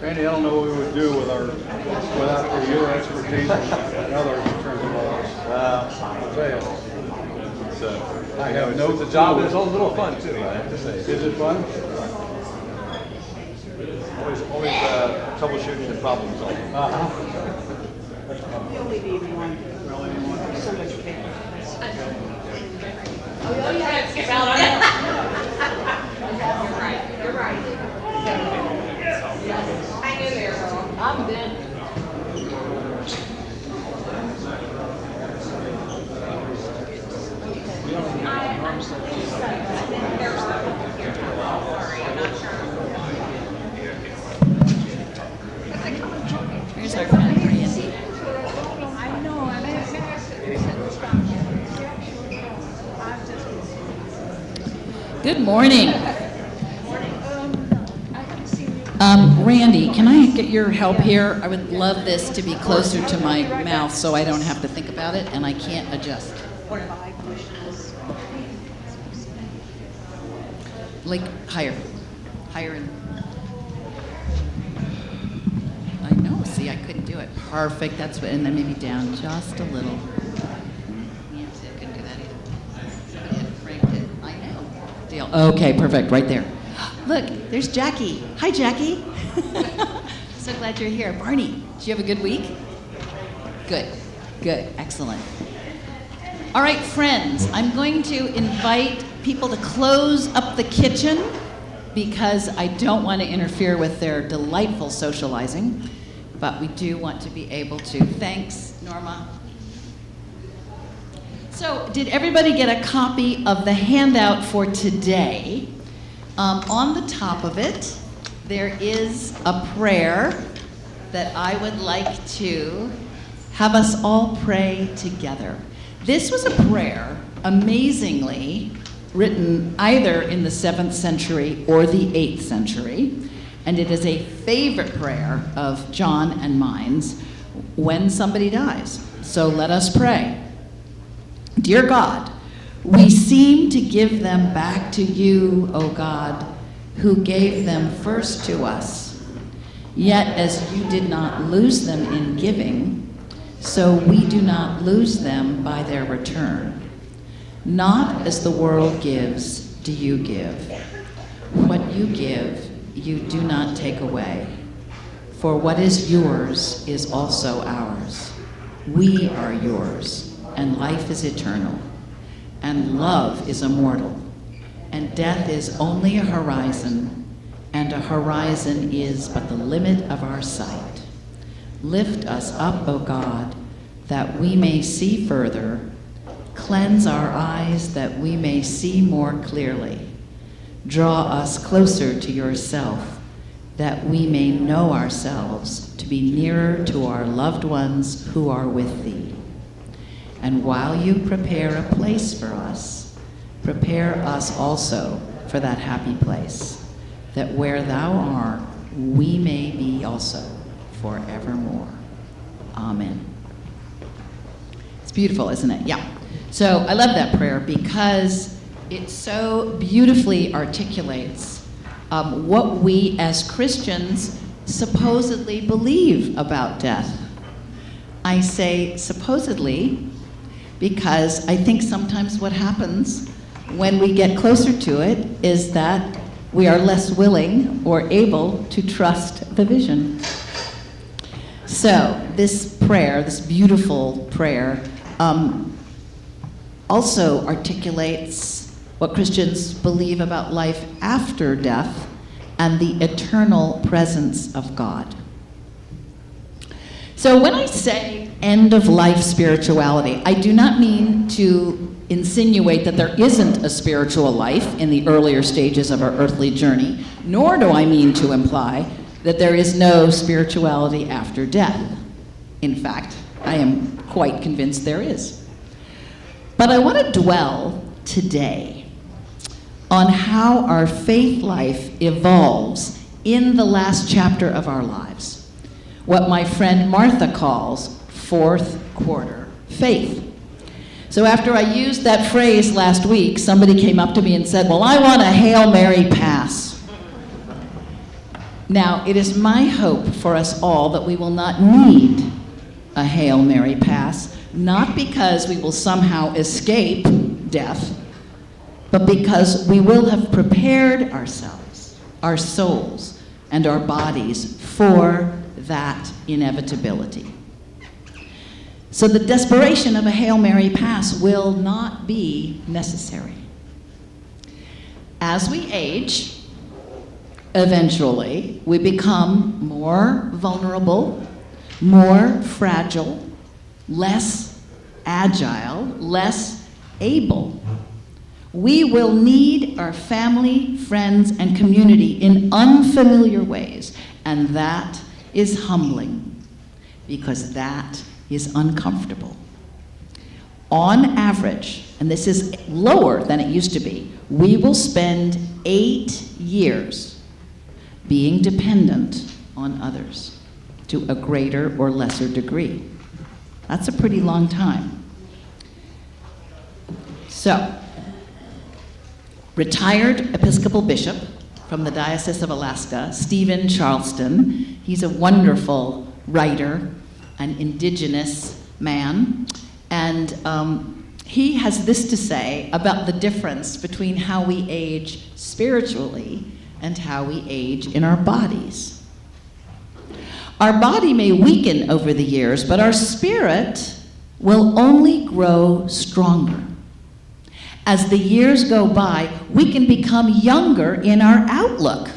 Randy, I don't know what we would do with without your expertise and others in terms of sales. I have no. It's a job, and it's a little fun too. I have to say. Is it fun? Always troubleshooting the problem solving. We only need one. So much paper. Oh, you had to skip out on it. You're right. Hang in there, girl. I'm good. Here's our friend Randy. I know, I'm Good morning. Randy, can I get your help here? I would love this to be closer to my mouth so I don't have to think about it and I can't adjust. Like higher. Higher and I know, see, I couldn't do it. Perfect, that's what, and then maybe down just a little. Yeah, see, I couldn't do that either. Somebody had framed it. I know. Deal. Okay, perfect, right there. Look, there's Jackie. Hi, Jackie. So glad you're here. Barney, did you have a good week? Good, good, excellent. All right, friends, I'm going to invite people to close up the kitchen because I don't want to interfere with their delightful socializing, but we do want to be able to. Thanks, Norma. So, did everybody get a copy of the handout for today? On the top of it, there is a prayer that I would like to have us all pray together. This was a prayer, amazingly, written either in the 7th century or the 8th century, and it is a favorite prayer of John and mine's when somebody dies. So let us pray. Dear God, we seem to give them back to you, O God, who gave them first to us. Yet as you did not lose them in giving, so we do not lose them by their return. Not as the world gives, do you give. What you give, you do not take away. For what is yours is also ours. We are yours, and life is eternal, and love is immortal, and death is only a horizon, and a horizon is but the limit of our sight. Lift us up, O God, that we may see further. Cleanse our eyes that we may see more clearly. Draw us closer to yourself, that we may know ourselves to be nearer to our loved ones who are with thee. And while you prepare a place for us, prepare us also for that happy place, that where thou art, we may be also forevermore. Amen. beautiful, isn't it? Yeah. So I love that prayer because it so beautifully articulates what we as Christians supposedly believe about death. I say supposedly because I think sometimes what happens when we get closer to it is that we are less willing or able to trust the vision. So this prayer, this beautiful prayer, also articulates what Christians believe about life after death and the eternal presence of God. So when I say end-of-life spirituality, I do not mean to insinuate that there isn't a spiritual life in the earlier stages of our earthly journey, nor do I mean to imply that there is no spirituality after death. In fact, I am quite convinced there is. But I want to dwell today on how our faith life evolves in the last chapter of our lives, what my friend Martha calls fourth quarter faith. So after I used that phrase last week, somebody came up to me and said, well, I want a Hail Mary pass. Now, it is my hope for us all that we will not need a Hail Mary pass, not because we will somehow escape death, but because we will have prepared ourselves, our souls, and our bodies for that inevitability. So the desperation of a Hail Mary pass will not be necessary. As we age, eventually, we become more vulnerable, more fragile, less agile, less able. We will need our family, friends, and community in unfamiliar ways, and that is humbling, because that is uncomfortable. On average, and this is lower than it used to be, we will spend 8 years being dependent on others to a greater or lesser degree. That's a pretty long time. So, retired Episcopal Bishop from the Diocese of Alaska, Stephen Charleston, he's a wonderful writer, an indigenous man, and he has this to say about the difference between how we age spiritually and how we age in our bodies. Our body may weaken over the years, but our spirit will only grow stronger. As the years go by, we can become younger in our outlook,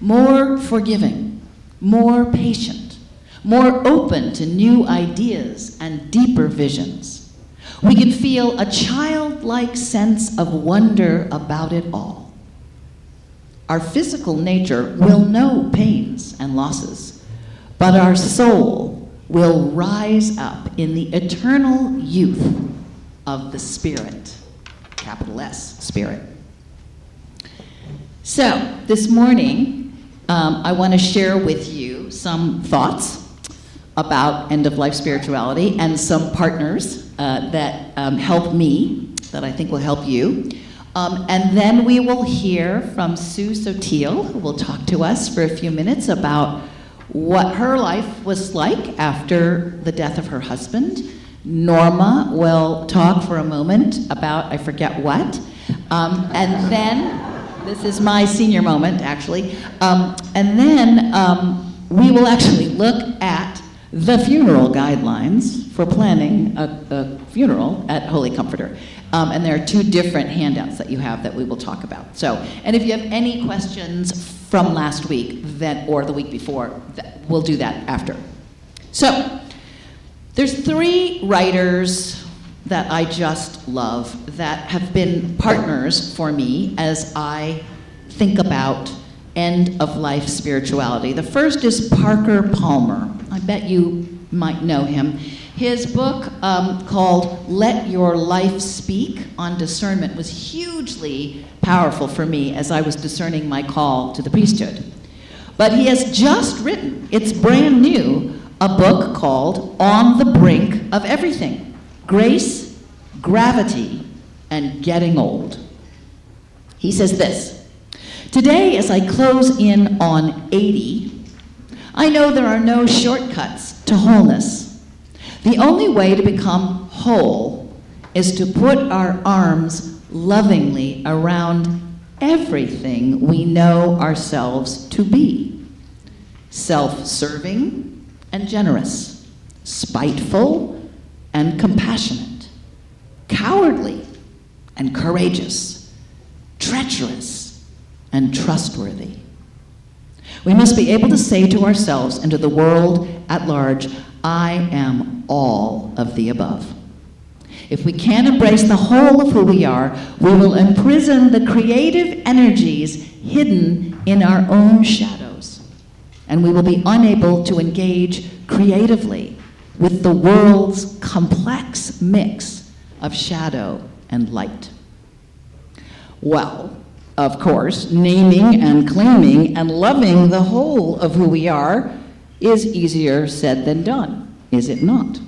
more forgiving, more patient, more open to new ideas and deeper visions. We can feel a childlike sense of wonder about it all. Our physical nature will know pains and losses, but our soul will rise up in the eternal youth of the Spirit, capital S, Spirit. So, this morning, I want to share with you some thoughts about end-of-life spirituality and some partners that help me, that I think will help you. And then we will hear from Sue Sotil, who will talk to us for a few minutes about what her life was like after the death of her husband. Norma will talk for a moment about, I forget what. And then, this is my senior moment, actually. And then we will actually look at the funeral guidelines for planning a funeral at Holy Comforter. And there are 2 different handouts that you have that we will talk about. So, and if you have any questions from last week or the week before, we'll do that after. So, there's 3 writers that I just love that have been partners for me as I think about end-of-life spirituality. The first is Parker Palmer. I bet you might know him. His book called Let Your Life Speak on Discernment was hugely powerful for me as I was discerning my call to the priesthood. But he has just written, it's brand new, a book called On the Brink of Everything. grace, gravity, and getting old. He says this: today, as I close in on 80, I know there are no shortcuts to wholeness. The only way to become whole is to put our arms lovingly around everything we know ourselves to be: self-serving and generous, spiteful and compassionate, cowardly and courageous, treacherous and trustworthy. We must be able to say to ourselves and to the world at large, I am all of the above. If we can't embrace the whole of who we are, we will imprison the creative energies hidden in our own shadows, and we will be unable to engage creatively with the world's complex mix of shadow and light. Well, of course, naming and claiming and loving the whole of who we are is easier said than done, is it not?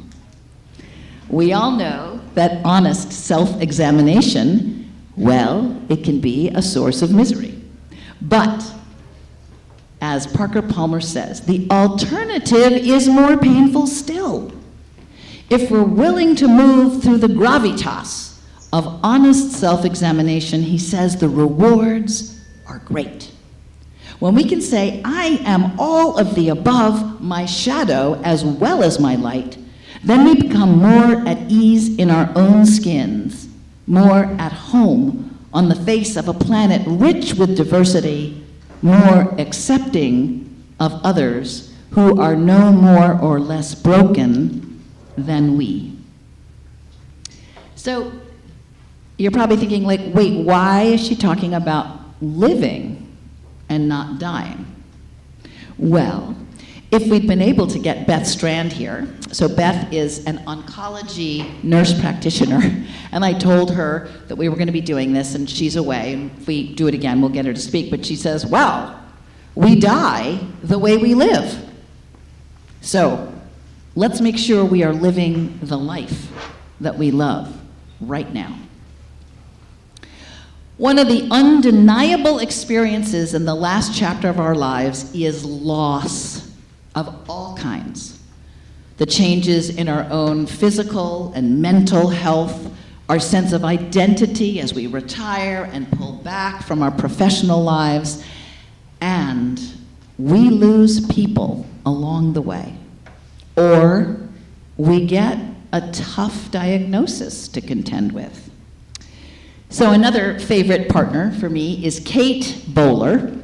We all know that honest self-examination, well, it can be a source of misery. But, as Parker Palmer says, the alternative is more painful still. If we're willing to move through the gravitas of honest self-examination, he says the rewards are great. When we can say, I am all of the above, my shadow as well as my light, then we become more at ease in our own skins, more at home on the face of a planet rich with diversity, more accepting of others who are no more or less broken than we. So you're probably thinking, like, wait, why is she talking about living and not dying? Well, if we'd been able to get Beth Strand here, so Beth is an oncology nurse practitioner, and I told her that we were going to be doing this, and she's away, and if we do it again, we'll get her to speak, but she says, well, we die the way we live. So let's make sure we are living the life that we love right now. One of the undeniable experiences in the last chapter of our lives is loss of all kinds. The changes in our own physical and mental health, our sense of identity as we retire and pull back from our professional lives, and we lose people along the way. Or we get a tough diagnosis to contend with. So another favorite partner for me is Kate Bowler.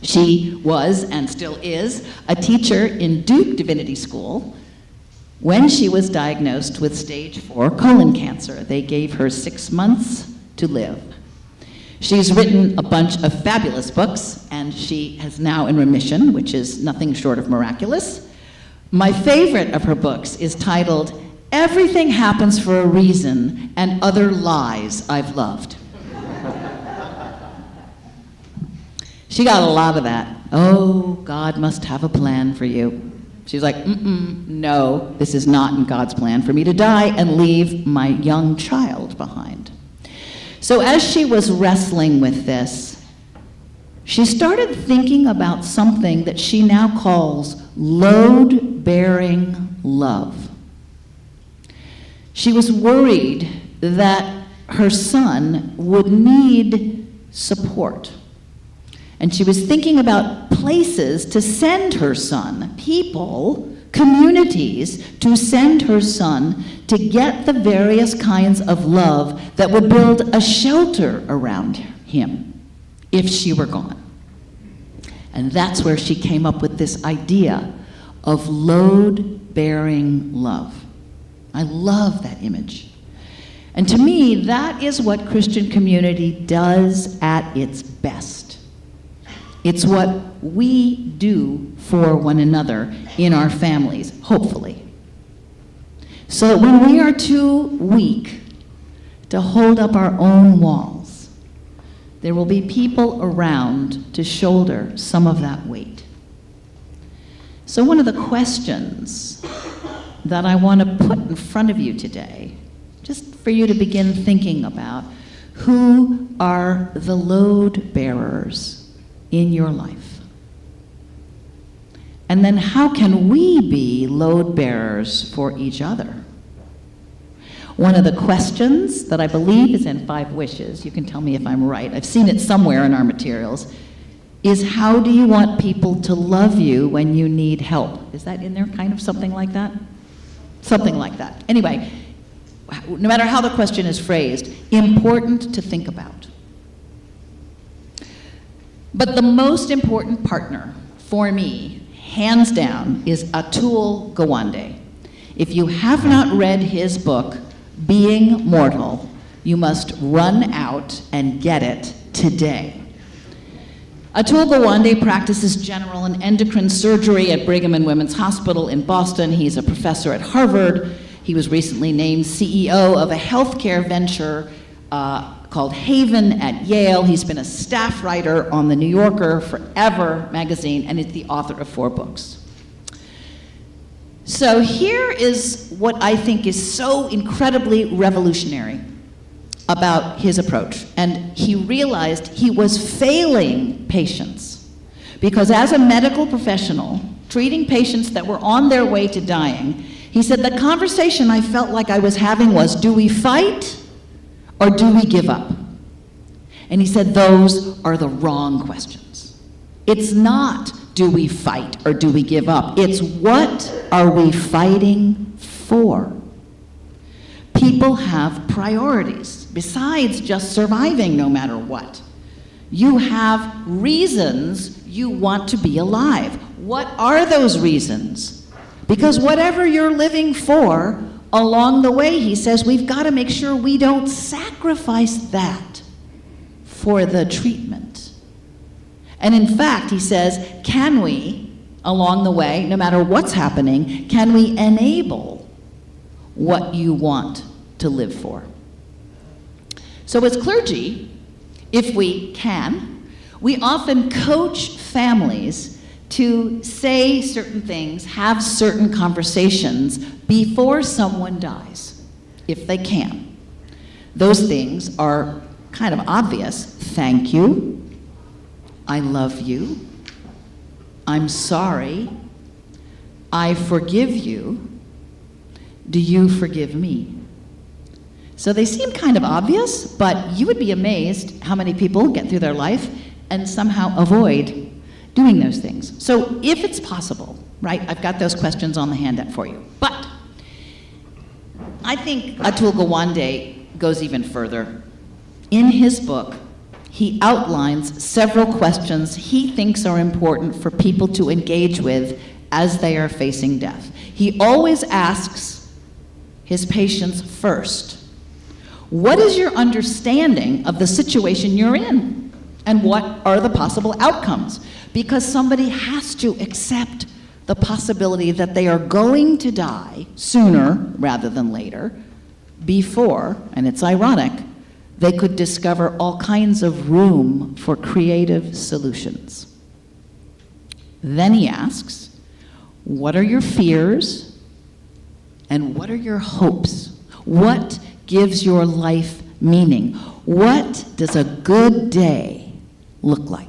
She was, and still is, a teacher in Duke Divinity School when she was diagnosed with stage 4 colon cancer. They gave her 6 months to live. She's written a bunch of fabulous books, and she is now in remission, which is nothing short of miraculous. My favorite of her books is titled, Everything Happens for a Reason and Other Lies I've Loved. She got a lot of that. Oh, God must have a plan for you. She's like, no, this is not in God's plan for me to die and leave my young child behind. So as she was wrestling with this, she started thinking about something that she now calls load-bearing love. She was worried that her son would need support. And she was thinking about places to send her son, people, communities, to send her son to get the various kinds of love that would build a shelter around him if she were gone. And that's where she came up with this idea of load-bearing love. I love that image. And to me, that is what Christian community does at its best. It's what we do for one another in our families, hopefully. So that when we are too weak to hold up our own walls, there will be people around to shoulder some of that weight. So one of the questions that I want to put in front of you today, just for you to begin thinking about. Who are the load bearers in your life? And then how can we be load bearers for each other? One of the questions that I believe is in 5 Wishes, you can tell me if I'm right, I've seen it somewhere in our materials, is how do you want people to love you when you need help? Is that in there, kind of something like that? Something like that. Anyway, no matter how the question is phrased, important to think about. But the most important partner for me, hands down, is Atul Gawande. If you have not read his book, Being Mortal, you must run out and get it today. Atul Gawande practices general and endocrine surgery at Brigham and Women's Hospital in Boston. He's a professor at Harvard. He was recently named CEO of a healthcare venture called Haven at Yale. He's been a staff writer on The New Yorker forever magazine, and is the author of 4 books. So here is what I think is so incredibly revolutionary about his approach. And he realized he was failing patients, because as a medical professional, treating patients that were on their way to dying, he said, the conversation I felt like I was having was, do we fight or do we give up? And he said, those are the wrong questions. It's not, do we fight or do we give up? It's, what are we fighting for? People have priorities besides just surviving no matter what. You have reasons you want to be alive. What are those reasons? Because whatever you're living for, along the way, he says, we've got to make sure we don't sacrifice that for the treatment. And in fact, he says, can we, along the way, no matter what's happening, can we enable what you want to live for? So as clergy, if we can, we often coach families to say certain things, have certain conversations before someone dies, if they can. Those things are kind of obvious. Thank you. I love you. I'm sorry. I forgive you. Do you forgive me? So they seem kind of obvious, but you would be amazed how many people get through their life and somehow avoid doing those things. So if it's possible, right, I've got those questions on the handout for you. But I think Atul Gawande goes even further. In his book, he outlines several questions he thinks are important for people to engage with as they are facing death. He always asks his patients first, what is your understanding of the situation you're in? And what are the possible outcomes? Because somebody has to accept the possibility that they are going to die sooner rather than later, before, and it's ironic, they could discover all kinds of room for creative solutions. Then he asks, what are your fears and what are your hopes? What gives your life meaning? What does a good day look like?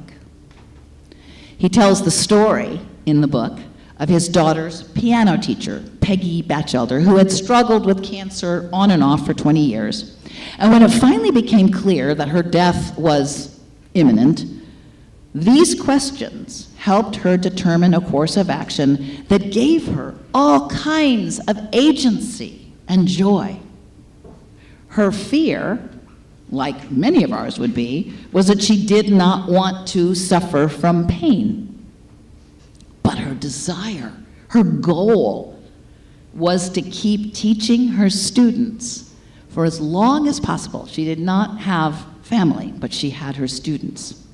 He tells the story in the book of his daughter's piano teacher, Peggy Batchelder, who had struggled with cancer on and off for 20 years. And when it finally became clear that her death was imminent, these questions helped her determine a course of action that gave her all kinds of agency and joy. Her fear, like many of ours would be, was that she did not want to suffer from pain. But her desire, her goal, was to keep teaching her students for as long as possible. She did not have family, but she had her students.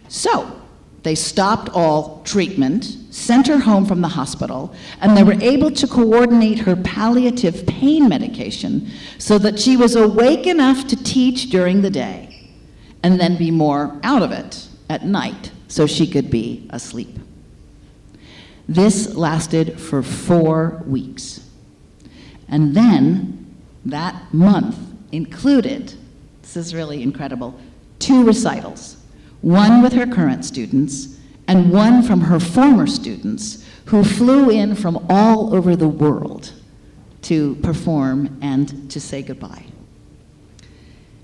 So they stopped all treatment, sent her home from the hospital, and they were able to coordinate her palliative pain medication so that she was awake enough to teach during the day and then be more out of it at night so she could be asleep. This lasted for 4 weeks. And then that month included, this is really incredible, 2 recitals, one with her current students and one from her former students who flew in from all over the world to perform and to say goodbye.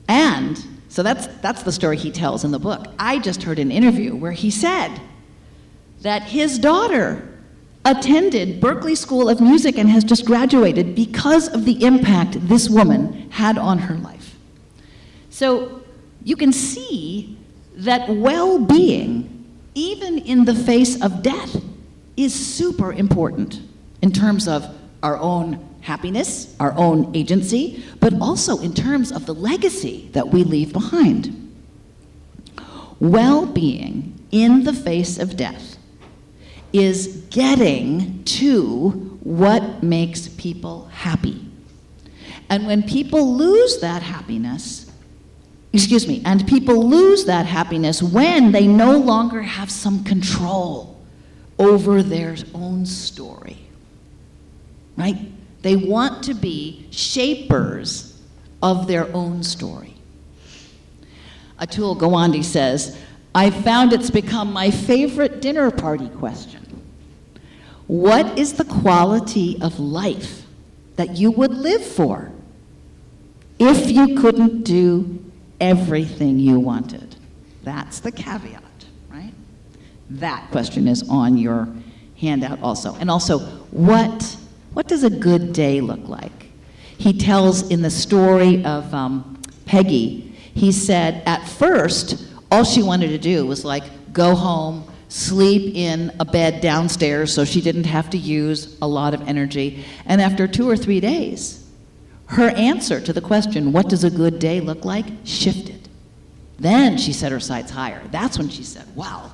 And so that's the story he tells in the book. I just heard an interview where he said that his daughter attended Berklee School of Music and has just graduated because of the impact this woman had on her life. So you can see that well-being, even in the face of death, is super important in terms of our own happiness, our own agency, but also in terms of the legacy that we leave behind. Well-being in the face of death is getting to what makes people happy. And when people lose that happiness, and people lose that happiness when they no longer have some control over their own story, right? They want to be shapers of their own story. Atul Gawande says, I found it's become my favorite dinner party question. What is the quality of life that you would live for if you couldn't do everything you wanted? That's the caveat, right? That question is on your handout also. And also, what does a good day look like? He tells in the story of Peggy, he said at first, all she wanted to do was go home, sleep in a bed downstairs so she didn't have to use a lot of energy. And after 2 or 3 days, her answer to the question, what does a good day look like, shifted. Then she set her sights higher. That's when she said, wow,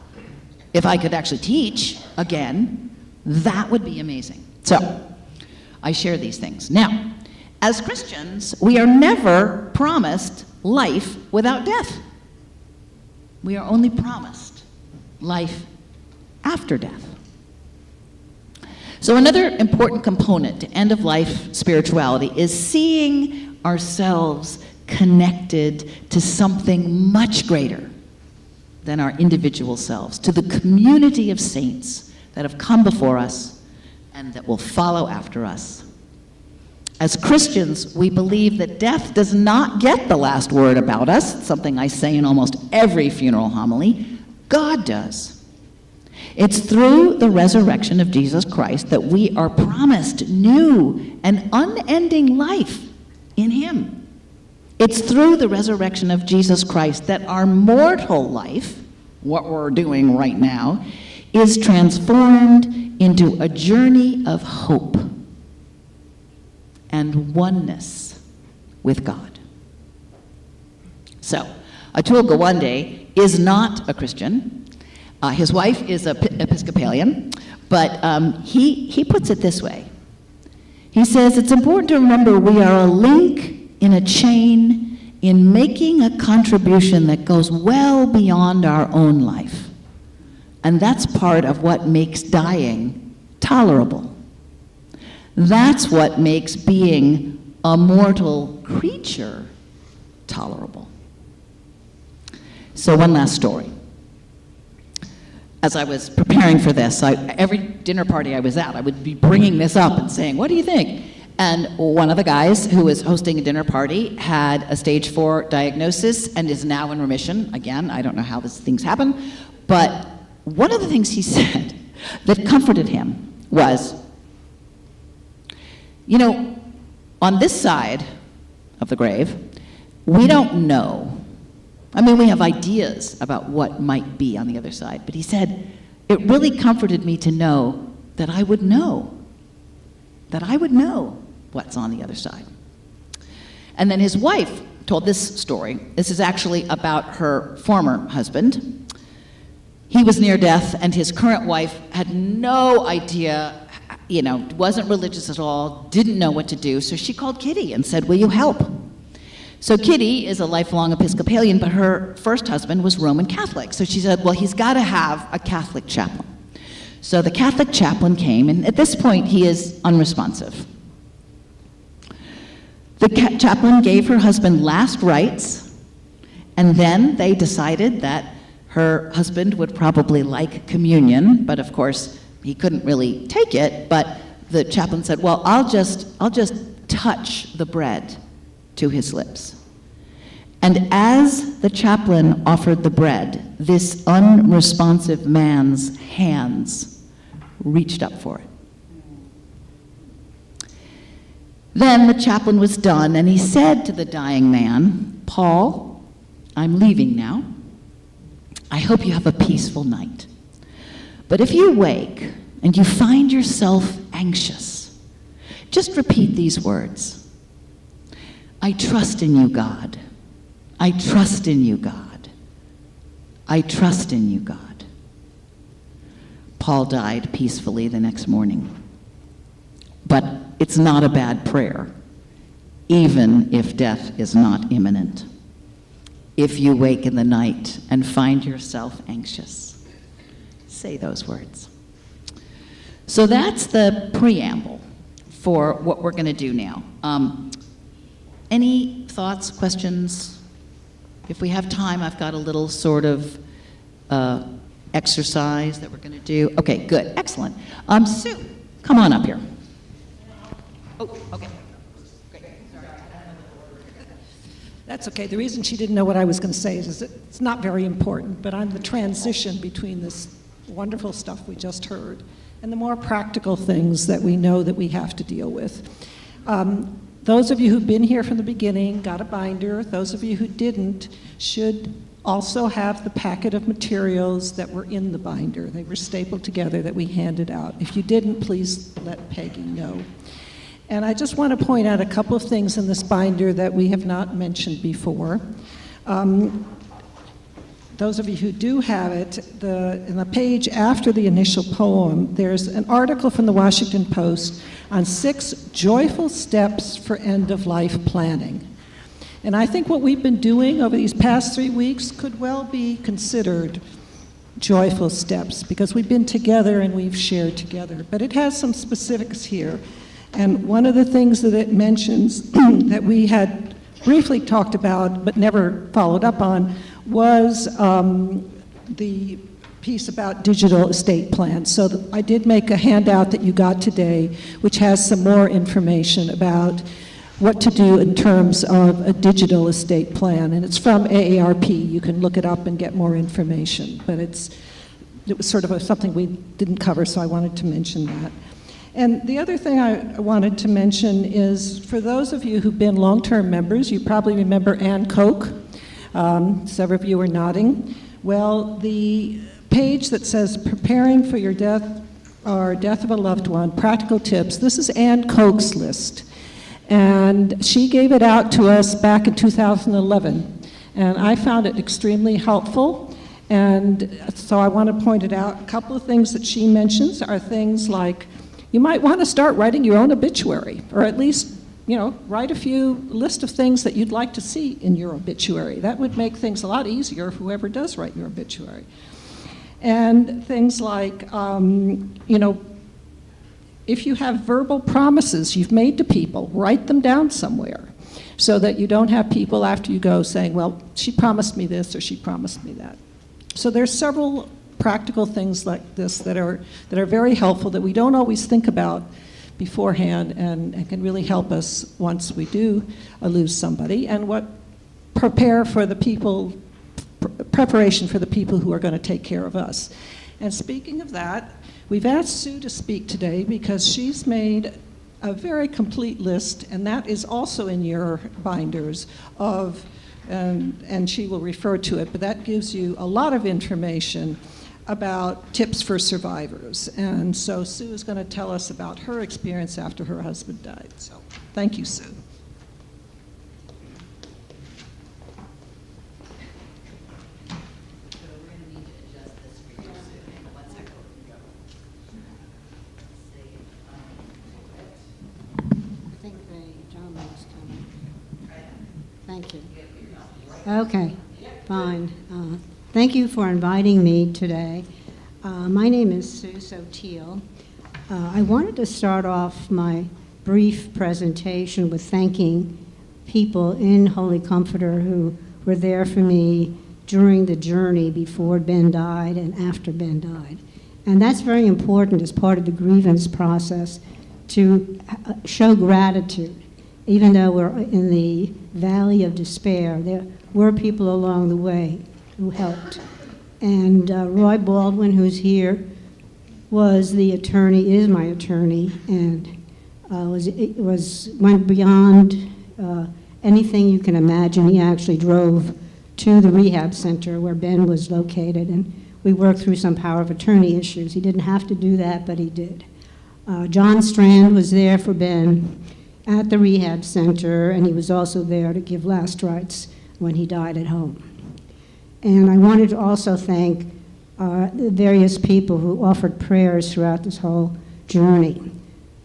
if I could actually teach again, that would be amazing. So, I share these things. Now, as Christians, we are never promised life without death. We are only promised life after death. So another important component to end-of-life spirituality is seeing ourselves connected to something much greater than our individual selves, to the community of saints that have come before us and that will follow after us. As Christians, we believe that death does not get the last word about us, something I say in almost every funeral homily. God does. It's through the resurrection of Jesus Christ that we are promised new and unending life in Him. It's through the resurrection of Jesus Christ that our mortal life, what we're doing right now, is transformed into a journey of hope and oneness with God. So, Atul Gawande is not a Christian. His wife is an Episcopalian, but he puts it this way. He says, it's important to remember we are a link in a chain in making a contribution that goes well beyond our own life. And that's part of what makes dying tolerable. That's what makes being a mortal creature tolerable. So one last story. As I was preparing for this, every dinner party I was at, I would be bringing this up and saying, what do you think? And one of the guys who was hosting a dinner party had a stage 4 diagnosis and is now in remission. Again, I don't know how these things happen, but one of the things he said that comforted him was, you know, on this side of the grave, we don't know. I mean, we have ideas about what might be on the other side, but he said, it really comforted me to know that I would know what's on the other side. And then his wife told this story. This is actually about her former husband. He was near death, and his current wife had no idea, wasn't religious at all, didn't know what to do, so she called Kitty and said, will you help? So Kitty is a lifelong Episcopalian, but her first husband was Roman Catholic. So she said, well, he's got to have a Catholic chaplain. So the Catholic chaplain came, and at this point, he is unresponsive. The chaplain gave her husband last rites, and then they decided that her husband would probably like communion, but of course, he couldn't really take it, but the chaplain said, well, I'll just touch the bread to his lips. And as the chaplain offered the bread, this unresponsive man's hands reached up for it. Then the chaplain was done, and he said to the dying man, Paul, I'm leaving now. I hope you have a peaceful night. But if you wake and you find yourself anxious, just repeat these words. I trust in you, God. I trust in you, God. I trust in you, God. Paul died peacefully the next morning. But it's not a bad prayer, even if death is not imminent. If you wake in the night and find yourself anxious, say those words. So that's the preamble for what we're going to do now. Any thoughts, questions? If we have time, I've got a little sort of exercise that we're going to do. Okay, good, excellent. Sue, come on up here. Oh, okay. That's okay. The reason she didn't know what I was going to say is that it's not very important, but I'm the transition between this wonderful stuff we just heard and the more practical things that we know that we have to deal with. Those of you who've been here from the beginning got a binder. Those of you who didn't should also have the packet of materials that were in the binder. They were stapled together that we handed out. If you didn't, please let Peggy know. And I just want to point out a couple of things in this binder that we have not mentioned before. Those of you who do have it, in the page after the initial poem, there's an article from the Washington Post on 6 joyful steps for end-of-life planning. And I think what we've been doing over these past 3 weeks could well be considered joyful steps, because we've been together and we've shared together. But it has some specifics here. And one of the things that it mentions that we had briefly talked about but never followed up on was the piece about digital estate plans. So I did make a handout that you got today, which has some more information about what to do in terms of a digital estate plan. And it's from AARP. You can look it up and get more information. But it was sort of something we didn't cover, so I wanted to mention that. And the other thing I wanted to mention is, for those of you who've been long-term members, you probably remember Ann Koch. Several of you are nodding. Well, the page that says preparing for your death or death of a loved one, practical tips, this is Ann Koch's list. And she gave it out to us back in 2011. And I found it extremely helpful. And so I want to point it out. A couple of things that she mentions are things like, you might want to start writing your own obituary, or at least, write a few list of things that you'd like to see in your obituary. That would make things a lot easier for whoever does write your obituary. And things like, if you have verbal promises you've made to people, write them down somewhere so that you don't have people after you go saying, well, she promised me this or she promised me that. So there's several practical things like this that are very helpful that we don't always think about beforehand and can really help us once we do lose somebody, and preparation for the people who are going to take care of us. And speaking of that, we've asked Sue to speak today because she's made a very complete list, and that is also in your binders of, and she will refer to it, but that gives you a lot of information about tips for survivors. And so Sue is going to tell us about her experience after her husband died. So thank you, Sue. I think the gentleman is coming. Thank you. Okay, fine. Thank you for inviting me today. My name is Sue Soteil. I wanted to start off my brief presentation with thanking people in Holy Comforter who were there for me during the journey before Ben died and after Ben died. And that's very important as part of the grievance process, to show gratitude. Even though we're in the valley of despair, there were people along the way who helped. And Roy Baldwin, who's here, was the attorney, is my attorney, and went beyond anything you can imagine. He actually drove to the rehab center where Ben was located, and we worked through some power of attorney issues. He didn't have to do that, but he did. John Strand was there for Ben at the rehab center, and he was also there to give last rites when he died at home. And I wanted to also thank the various people who offered prayers throughout this whole journey.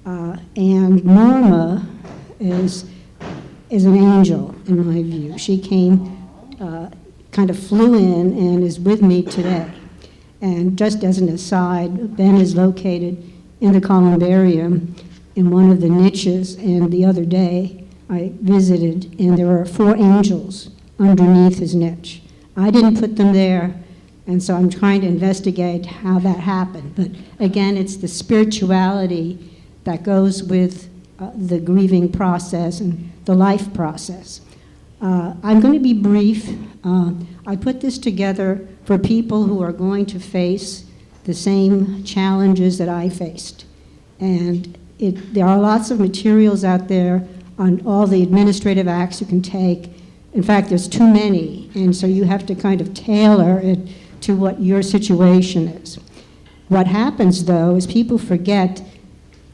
And Norma is an angel, in my view. She came, kind of flew in and is with me today. And just as an aside, Ben is located in the columbarium in one of the niches, and the other day I visited, and there were 4 angels underneath his niche. I didn't put them there, and so I'm trying to investigate how that happened. But again, it's the spirituality that goes with the grieving process and the life process. I'm going to be brief. I put this together for people who are going to face the same challenges that I faced. And there are lots of materials out there on all the administrative acts you can take. In fact, there's too many, and so you have to kind of tailor it to what your situation is. What happens, though, is people forget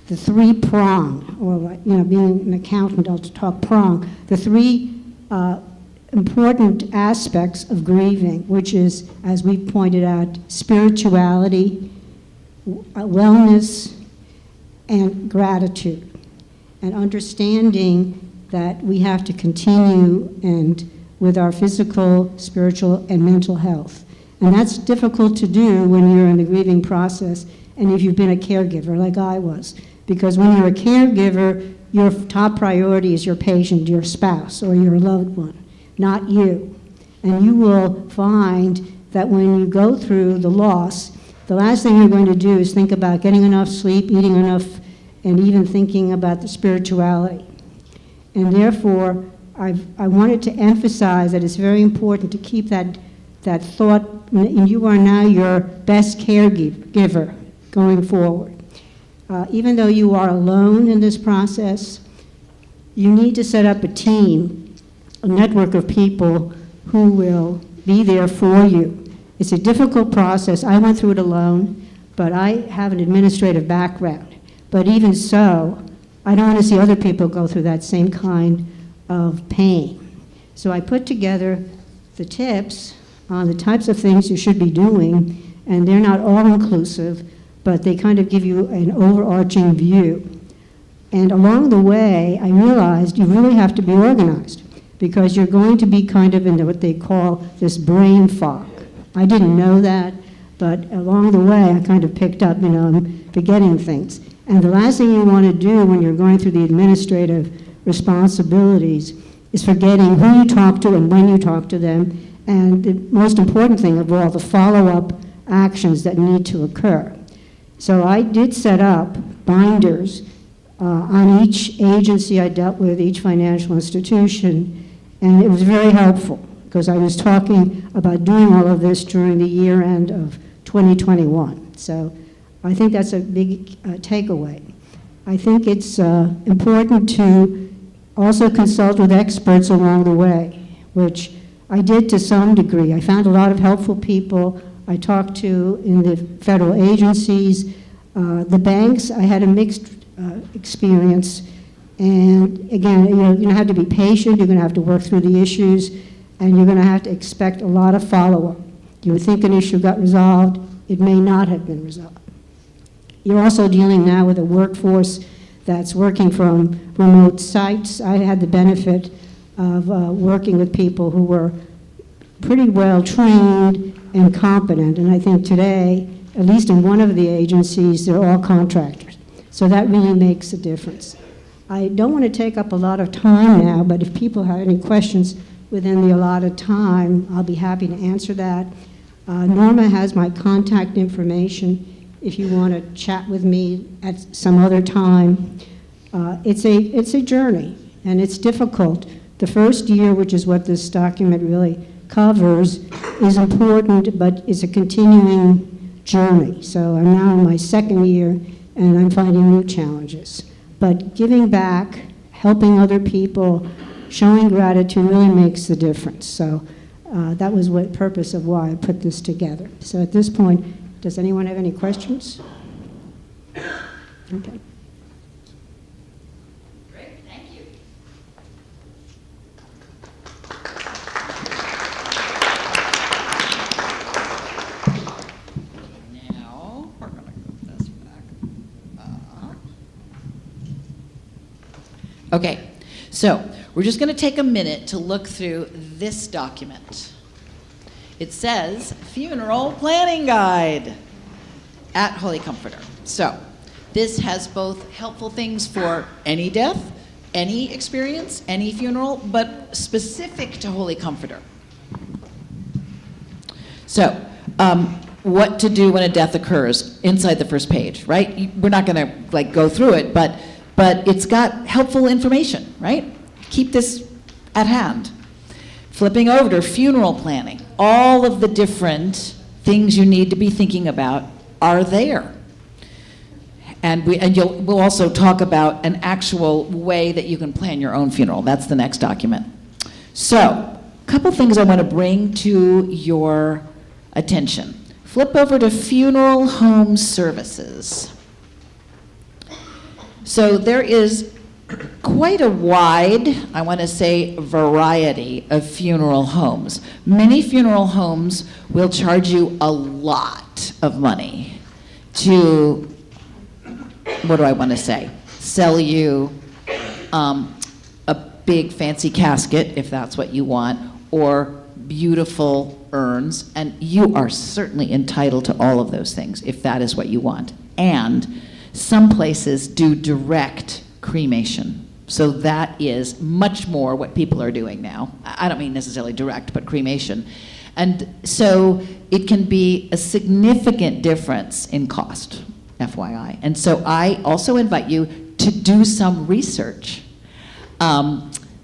the 3-prong, or being an accountant, I'll talk prong, the 3 important aspects of grieving, which is, as we pointed out, spirituality, wellness, and gratitude, and understanding that we have to continue and with our physical, spiritual, and mental health. And that's difficult to do when you're in the grieving process and if you've been a caregiver like I was. Because when you're a caregiver, your top priority is your patient, your spouse, or your loved one, not you. And you will find that when you go through the loss, the last thing you're going to do is think about getting enough sleep, eating enough, and even thinking about the spirituality. And therefore, I wanted to emphasize that it's very important to keep that thought, and you are now your best caregiver going forward. Even though you are alone in this process, you need to set up a team, a network of people who will be there for you. It's a difficult process. I went through it alone, but I have an administrative background. But even so, I don't want to see other people go through that same kind of pain. So I put together the tips on the types of things you should be doing, and they're not all-inclusive, but they kind of give you an overarching view. And along the way, I realized you really have to be organized, because you're going to be kind of in what they call this brain fog. I didn't know that, but along the way, I kind of picked up, I'm forgetting things. And the last thing you want to do when you're going through the administrative responsibilities is forgetting who you talk to and when you talk to them, and the most important thing of all, the follow-up actions that need to occur. So I did set up binders on each agency I dealt with, each financial institution, and it was very helpful because I was talking about doing all of this during the year end of 2021. So I think that's a big takeaway. I think it's important to also consult with experts along the way, which I did to some degree. I found a lot of helpful people I talked to in the federal agencies. The banks, I had a mixed experience. And again, you're going to have to be patient, you're going to have to work through the issues, and you're going to have to expect a lot of follow-up. You would think an issue got resolved, it may not have been resolved. You're also dealing now with a workforce that's working from remote sites. I had the benefit of working with people who were pretty well trained and competent, and I think today at least in one of the agencies, they're all contractors. So that really makes a difference. I don't want to take up a lot of time now, but if people have any questions within the allotted time, I'll be happy to answer that. Norma has my contact information if you want to chat with me at some other time. It's a journey, and it's difficult. The first year, which is what this document really covers, is important, but it's a continuing journey. So I'm now in my second year, and I'm finding new challenges. But giving back, helping other people, showing gratitude really makes the difference. So that was the purpose of why I put this together. So at this point, does anyone have any questions? Okay. Great, thank you. Now, we're going to move this back up. Okay, so we're just going to take a minute to look through this document. It says Funeral Planning Guide at Holy Comforter. So this has both helpful things for any death, any experience, any funeral, but specific to Holy Comforter. So what to do when a death occurs inside the first page, right? We're not going to go through it, but it's got helpful information, right? Keep this at hand. Flipping over to funeral planning, all of the different things you need to be thinking about are there. And we'll also talk about an actual way that you can plan your own funeral. That's the next document. So, a couple things I want to bring to your attention. Flip over to funeral home services. So there is quite a wide, I want to say, variety of funeral homes. Many funeral homes will charge you a lot of money to, what do I want to say, sell you a big fancy casket, if that's what you want, or beautiful urns, and you are certainly entitled to all of those things if that is what you want. And some places do direct cremation. So that is much more what people are doing now. I don't mean necessarily direct, but cremation. And so it can be a significant difference in cost, FYI. And so I also invite you to do some research.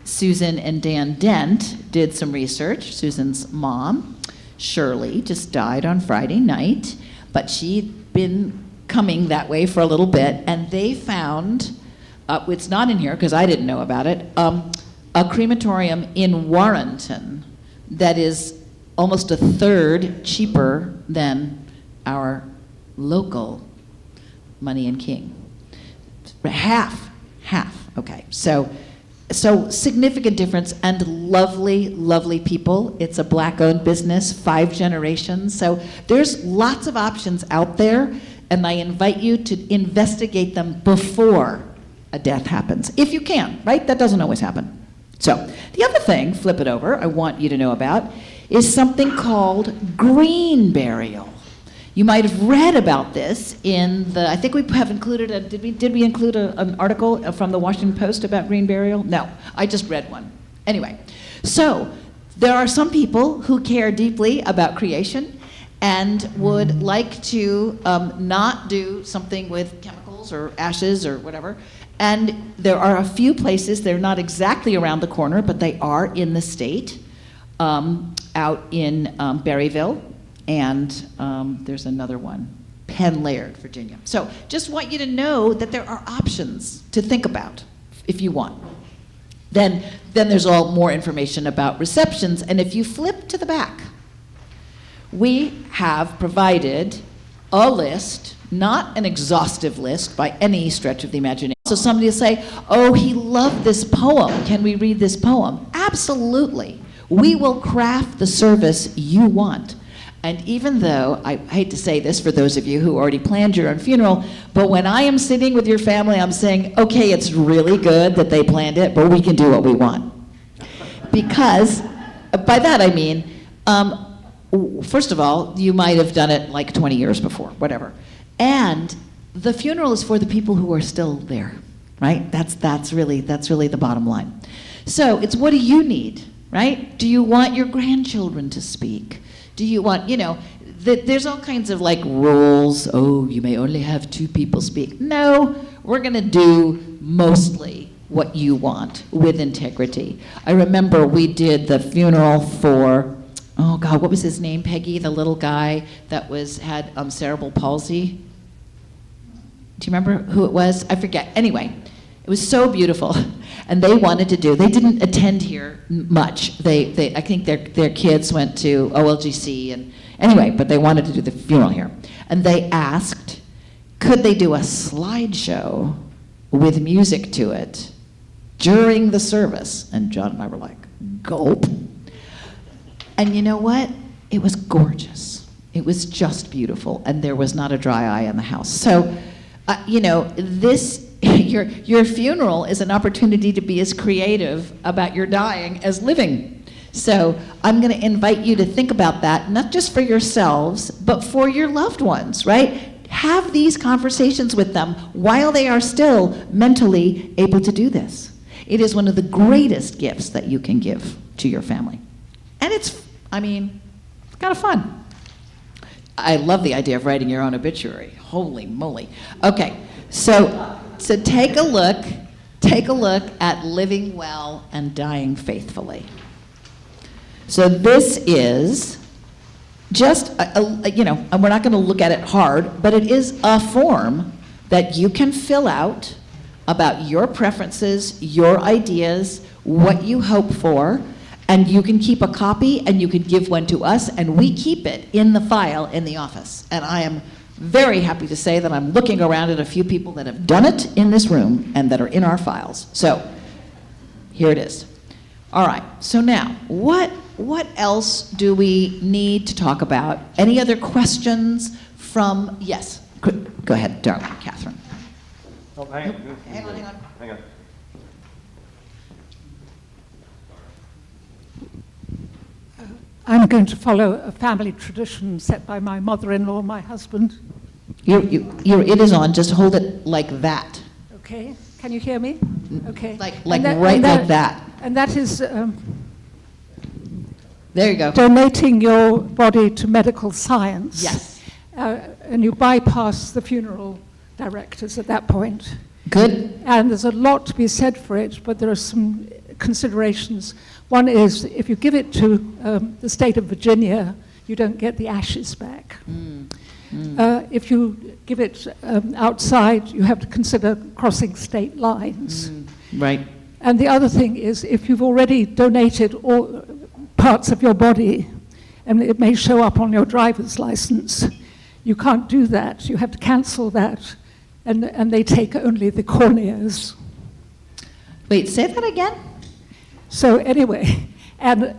Susan and Dan Dent did some research. Susan's mom, Shirley, just died on Friday night, but she'd been coming that way for a little bit, and they found, it's not in here because I didn't know about it, a crematorium in Warrenton that is almost a third cheaper than our local Money and King. Half, okay. So significant difference, and lovely, lovely people. It's a Black-owned business, 5 generations. So there's lots of options out there, and I invite you to investigate them before a death happens, if you can, right? That doesn't always happen. So the other thing, flip it over, I want you to know about, is something called green burial. You might have read about this in the, I think we have included, did we include an article from the Washington Post about green burial? No, I just read one. Anyway, so there are some people who care deeply about creation and would like to not do something with chemicals or ashes or whatever. And there are a few places, they're not exactly around the corner, but they are in the state, out in Berryville. And there's another one, Penn Laird, Virginia. So just want you to know that there are options to think about if you want. Then there's all more information about receptions. And if you flip to the back, we have provided a list, not an exhaustive list by any stretch of the imagination. So somebody will say, oh, he loved this poem. Can we read this poem? Absolutely. We will craft the service you want. And even though, I hate to say this for those of you who already planned your own funeral, but when I am sitting with your family, I'm saying, okay, it's really good that they planned it, but we can do what we want. Because, by that I mean, first of all, you might have done it like 20 years before, whatever. And the funeral is for the people who are still there, right? That's really the bottom line. So it's, what do you need, right? Do you want your grandchildren to speak? Do you want, there's all kinds of like rules. Oh, you may only have 2 people speak. No, we're going to do mostly what you want with integrity. I remember we did the funeral for, oh God, what was his name, Peggy, the little guy that had cerebral palsy. Do you remember who it was? I forget. Anyway, it was so beautiful. And they wanted to they didn't attend here much. I think their kids went to OLGC and anyway, but they wanted to do the funeral here. And they asked, could they do a slideshow with music to it during the service? And John and I were like, gulp. And you know what? It was gorgeous. It was just beautiful, and there was not a dry eye in the house. So, your funeral is an opportunity to be as creative about your dying as living. So I'm going to invite you to think about that, not just for yourselves, but for your loved ones, right? Have these conversations with them while they are still mentally able to do this. It is one of the greatest gifts that you can give to your family. And it's kind of fun. I love the idea of writing your own obituary. Holy moly. Okay, so take a look at living well and dying faithfully. So this is just, we're not going to look at it hard, but it is a form that you can fill out about your preferences, your ideas, what you hope for, and you can keep a copy and you can give one to us, and we keep it in the file in the office. And I am very happy to say that I'm looking around at a few people that have done it in this room and that are in our files. So here it is. All right, so now, what else do we need to talk about? Any other questions from, yes, go ahead, darling Catherine. Oh, hang on. Hang on. I'm going to follow a family tradition set by my mother-in-law, my husband. It is on, just hold it like that. Okay, can you hear me? Okay. Like And right like that. And that is There you go. donating your body to medical science. Yes. And you bypass the funeral directors at that point. Good. And there's a lot to be said for it, but there are some considerations. One is, if you give it to the state of Virginia, you don't get the ashes back. If you give it outside, you have to consider crossing state lines. Right. And the other thing is, if you've already donated all parts of your body, and it may show up on your driver's license, you can't do that. You have to cancel that, and they take only the corneas. Wait, say that again? So anyway, and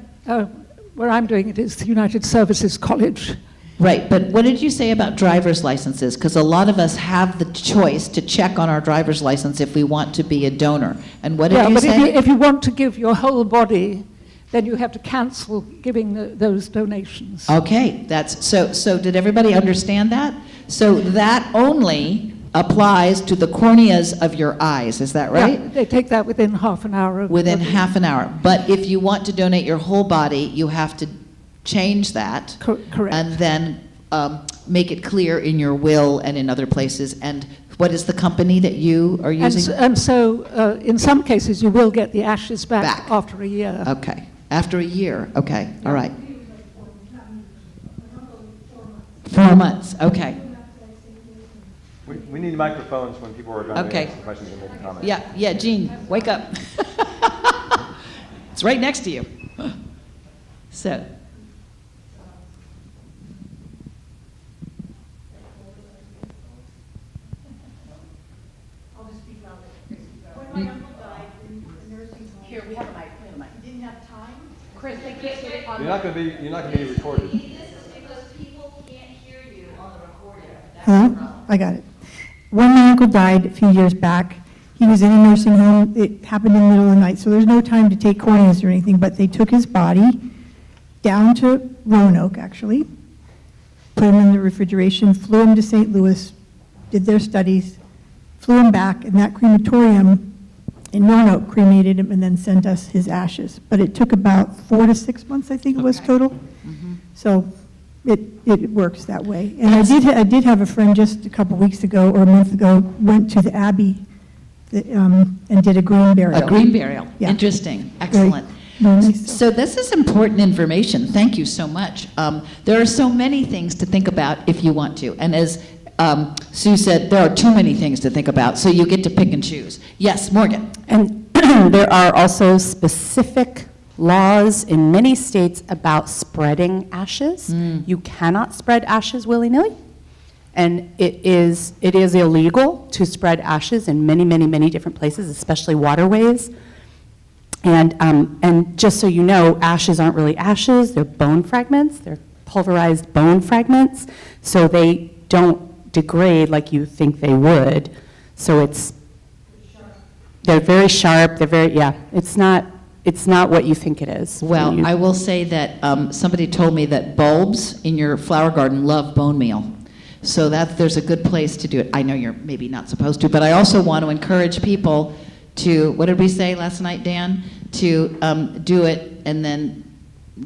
where I'm doing it is the United Services College. Right, but what did you say about driver's licenses? Because a lot of us have the choice to check on our driver's license if we want to be a donor. And what did you say? But if you want to give your whole body, then you have to cancel giving those donations. Okay, so did everybody understand that? So that only applies to the corneas of your eyes, is that right? Yeah, they take that within half an hour. Within half an hour. But if you want to donate your whole body, you have to change that. Correct. And then make it clear in your will and in other places. And what is the company that you are using? And so in some cases, you will get the ashes back. After a year. Okay, after a year, okay, all right. 4 months, okay. We need microphones when people are going to ask questions and make comments. Yeah, Jean, wake up. It's right next to you. So. Here, we have a mic. You didn't have time? Chris, they can't get it on. You're not going to be recorded. This is because people can't hear you on the recording. Hello? I got it. When my uncle died a few years back, he was in a nursing home. It happened in the middle of the night, so there's no time to take corneas or anything, but they took his body down to Roanoke, actually, put them in the refrigeration, flew them to St. Louis, did their studies, flew him back, and that crematorium in Roanoke cremated him and then sent us his ashes. But it took about 4 to 6 months, I think it was total. So it works that way. And I did have a friend just a couple weeks ago or a month ago went to the Abbey and did a green burial. A green burial. Yeah. Interesting. Excellent. Very nice. So this is important information. Thank you so much. There are so many things to think about if you want to. And as Sue said, there are too many things to think about, so you get to pick and choose. Yes, Morgan. And there are also specific laws in many states about spreading ashes. You cannot spread ashes willy-nilly. And it is illegal to spread ashes in many, many, many different places, especially waterways. And just so you know, ashes aren't really ashes, they're bone fragments, they're pulverized bone fragments, so they don't degrade like you think they would. So they're very sharp, it's not what you think it is. Well, I will say that somebody told me that bulbs in your flower garden love bone meal. So there's a good place to do it. I know you're maybe not supposed to, but I also want to encourage people to, what did we say last night, Dan? To do it and then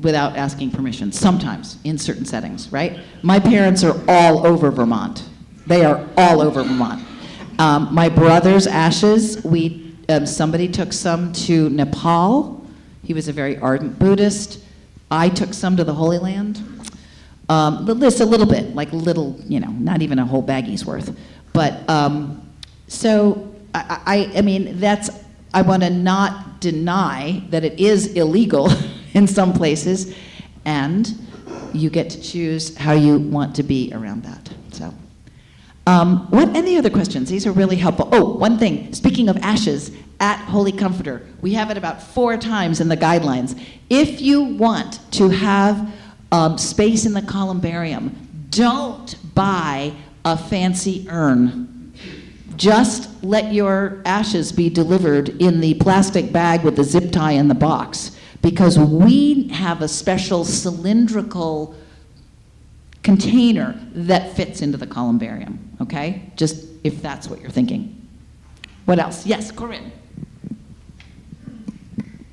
without asking permission, sometimes in certain settings, right? My parents are all over Vermont. They are all over Vermont. My brother's ashes, somebody took some to Nepal. He was a very ardent Buddhist. I took some to the Holy Land. Just a little bit, like little, not even a whole baggie's worth. But so I mean, I want to not deny that it is illegal in some places, and you get to choose how you want to be around that. So, any other questions? These are really helpful. Oh, one thing, speaking of ashes, at Holy Comforter, we have it about 4 times in the guidelines. If you want to have space in the columbarium, don't buy a fancy urn. Just let your ashes be delivered in the plastic bag with the zip tie in the box, because we have a special cylindrical container that fits into the columbarium, okay? Just if that's what you're thinking. What else? Yes, Corinne.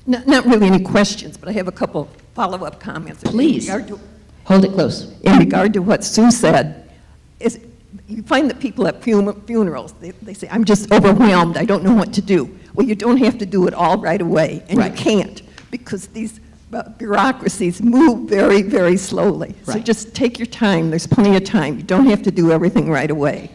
Not really any questions, but I have a couple follow-up comments. Please. Hold it close. In regard to what Sue said, you find that people at funerals, they say, I'm just overwhelmed, I don't know what to do. Well, you don't have to do it all right away, and Right. you can't, because these bureaucracies move very, very slowly. So Right. just take your time, there's plenty of time. You don't have to do everything right away.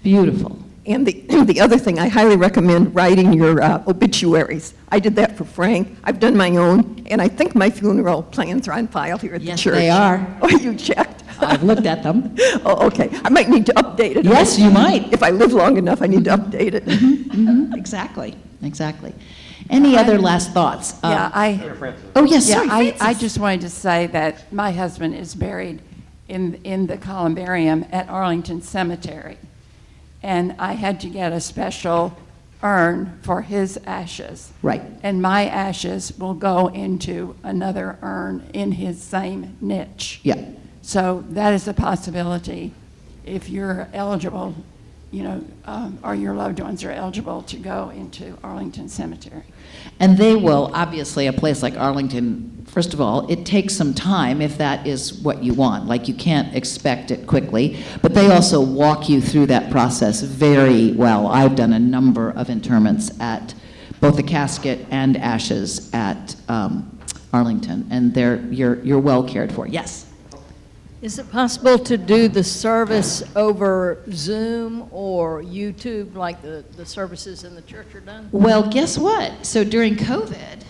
Beautiful. And the other thing, I highly recommend writing your obituaries. I did that for Frank. I've done my own, and I think my funeral plans are on file here at the Yes, church. they are. Oh, you checked? I've looked at them. Oh, okay. I might need to update it. Yes, you might. If I live long enough, I need to update it. Exactly. Any other last thoughts? Oh, yes, sorry, I Frances. just wanted to say that my husband is buried in the columbarium at Arlington Cemetery. And I had to get a special urn for his ashes. Right. And my ashes will go into another urn in his same niche. Yeah. So that is a possibility if you're eligible, or your loved ones are eligible to go into Arlington Cemetery. And they will, obviously, a place like Arlington, first of all, it takes some time if that is what you want. Like, you can't expect it quickly. But they also walk you through that process very well. I've done a number of interments at both the casket and ashes at Arlington, and you're well cared for. Yes? Is it possible to do the service over Zoom or YouTube like the services in the church are done? Well, guess what? So during COVID,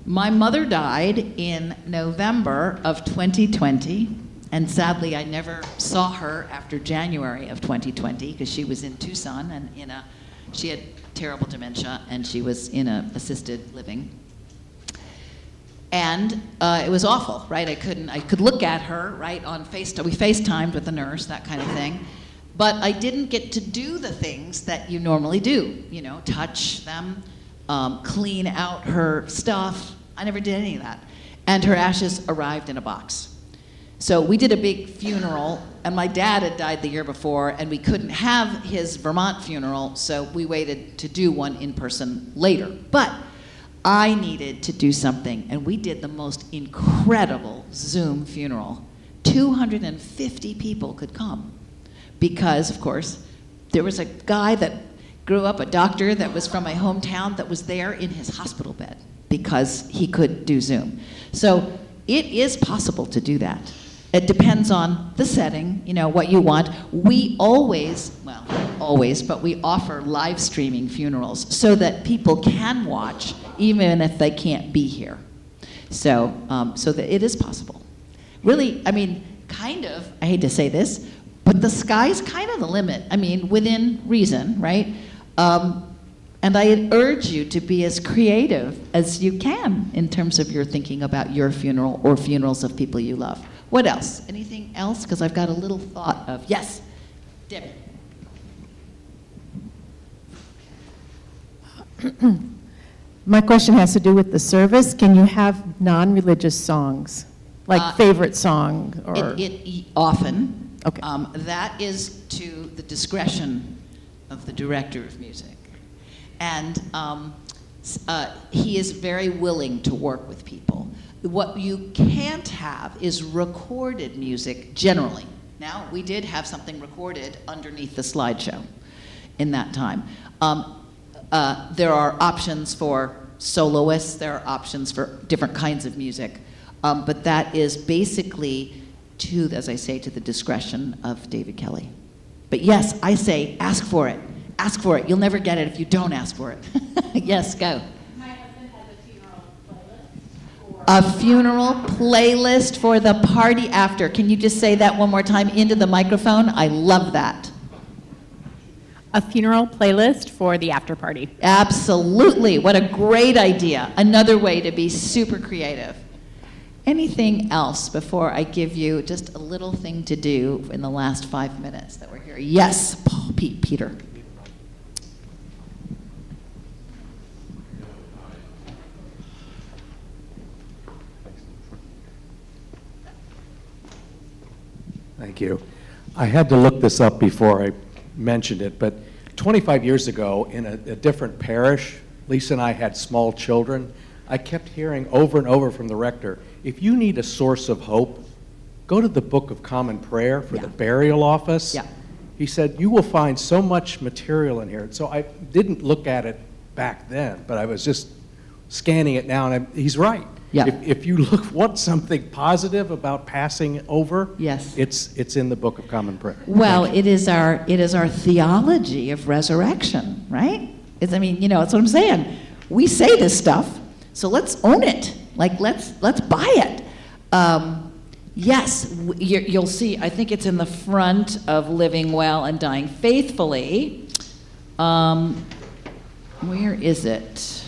my mother died in November of 2020, and sadly I never saw her after January of 2020 because she was in Tucson and she had terrible dementia and she was in a assisted living. And it was awful, right? I could look at her, right, on FaceTime. We FaceTimed with the nurse, that kind of thing. But I didn't get to do the things that you normally do, touch them, clean out her stuff. I never did any of that. and her ashes arrived in a box. So we did a big funeral, and my dad had died the year before, and we couldn't have his Vermont funeral, so we waited to do one in person later. But I needed to do something, and we did the most incredible Zoom funeral. 250 people could come because, of course, there was a guy that grew up, a doctor that was from my hometown, that was there in his hospital bed because he could do Zoom. So it is possible to do that. It depends on the setting, you know, what you want. We always, well, not always, but we offer live streaming funerals so that people can watch even if they can't be here. So, so that it is possible. Really, I mean, kind of, I hate to say this, but the sky's kind of the limit. I mean, within reason, right? And I urge you to be as creative as you can in terms of your thinking about your funeral or funerals of people you love. What else? Anything else? Because I've got a little thought of, yes, Debbie. My question has to do with the service. Can you have non-religious songs, like favorite song? Or It often. Okay. That is to the discretion of the director of music. And he is very willing to work with people. What you can't have is recorded music generally. Now, we did have something recorded underneath the slideshow in that time. There are options for soloists, there are options for different kinds of music, but that is basically to, as I say, to the discretion of David Kelly. But yes, I say, ask for it. Ask for it. You'll never get it if you don't ask for it. Yes, go. My husband has a funeral playlist. A funeral playlist for the party after. Can you just say that one more time into the microphone? I love that. a funeral playlist for the after party. Absolutely. What a great idea. Another way to be super creative. Anything else before I give you just a little thing to do in the last 5 minutes that we're here? Yes, Peter. Thank you. I had to look this up before I mentioned it, but 25 years ago in a different parish, Lisa and I had small children. I kept hearing over and over from the rector, if you need a source of hope, go to the Book of Common Prayer for the burial office. Yeah. He said, you will find so much material in here. So I didn't look at it back then, but I was just scanning it now, and he's right. Yeah. If you want something positive about passing over, yes, it's in the Book of Common Prayer. Well, it is our theology of resurrection, right? I mean, that's what I'm saying. We say this stuff, so let's own it. Like let's buy it. Yes, you'll see. I think it's in the front of Living Well and Dying Faithfully. Where is it?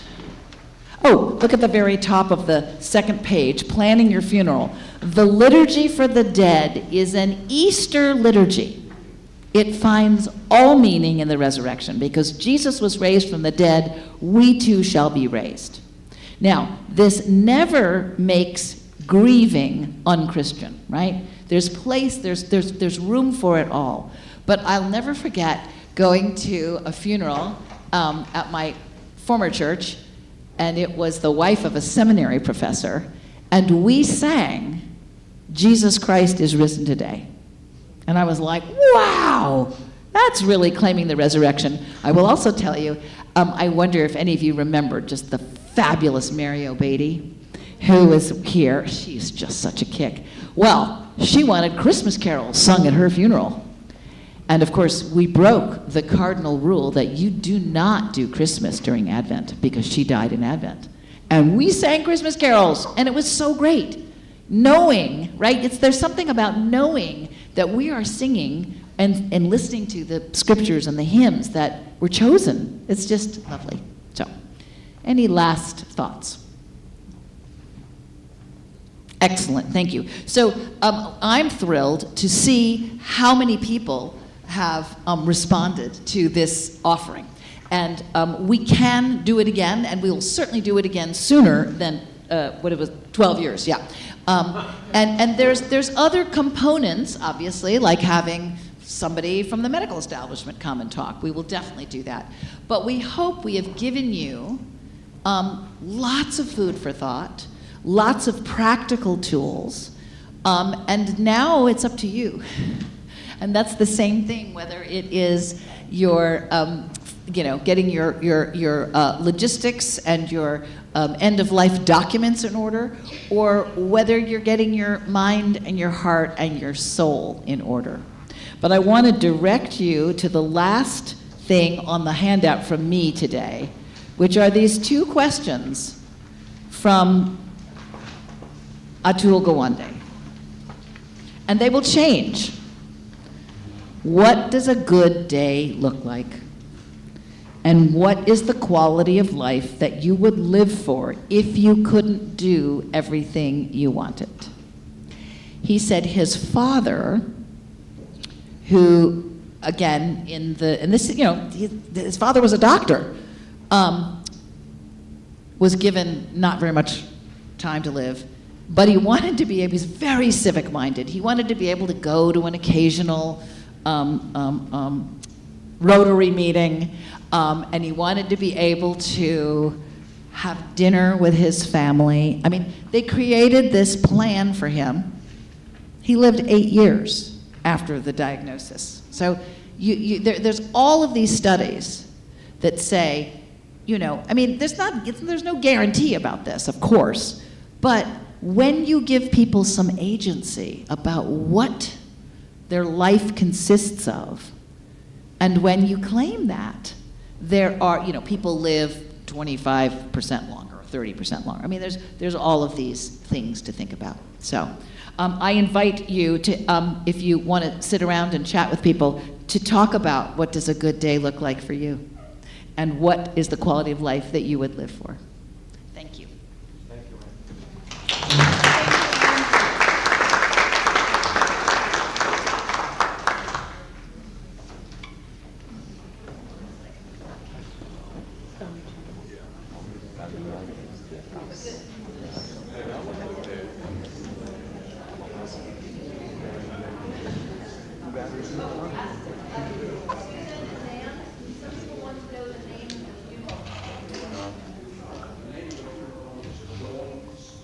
Oh, look at the very top of the second page, Planning Your Funeral. The liturgy for the dead is an Easter liturgy. It finds all meaning in the resurrection. Because Jesus was raised from the dead, we too shall be raised. Now, this never makes grieving unchristian, right? There's room for it all. But I'll never forget going to a funeral at my former church, and it was the wife of a seminary professor, and we sang, Jesus Christ is risen today. And I was like, wow, that's really claiming the resurrection. I will also tell you, I wonder if any of you remember just the fabulous Mary O'Beatty, who was here. She's just such a kick. Well, she wanted Christmas carols sung at her funeral. And of course, we broke the cardinal rule that you do not do Christmas during Advent because she died in Advent. And we sang Christmas carols, and it was so great. Knowing, right? There's something about knowing that we are singing and listening to the scriptures and the hymns that were chosen. It's just lovely. So, any last thoughts? Excellent, thank you. So I'm thrilled to see how many people have responded to this offering. And we can do it again, and we will certainly do it again sooner than what it was, 12 years, yeah. And there's other components, obviously, like having somebody from the medical establishment come and talk. We will definitely do that. But we hope we have given you lots of food for thought, lots of practical tools, and now it's up to you. And that's the same thing, whether it is your, getting your logistics and your end-of-life documents in order, or whether you're getting your mind and your heart and your soul in order. But I want to direct you to the last thing on the handout from me today, which are these two questions from Atul Gawande. And they will change. What does a good day look like? And what is the quality of life that you would live for if you couldn't do everything you wanted? He said his father, who, again, his father was a doctor, was given not very much time to live, but he wanted to be able, he's very civic-minded. He wanted to be able to go to an occasional Rotary meeting, and he wanted to be able to have dinner with his family. I mean, they created this plan for him. He lived 8 years after the diagnosis. So there's all of these studies that say, there's no guarantee about this, of course, but when you give people some agency about what their life consists of, and when you claim that, there are, people live 25% longer, or 30% longer. I mean, there's all of these things to think about. So I invite you to, if you want to sit around and chat with people, to talk about what does a good day look like for you, and what is the quality of life that you would live for. Thank you. Thank you, Ann.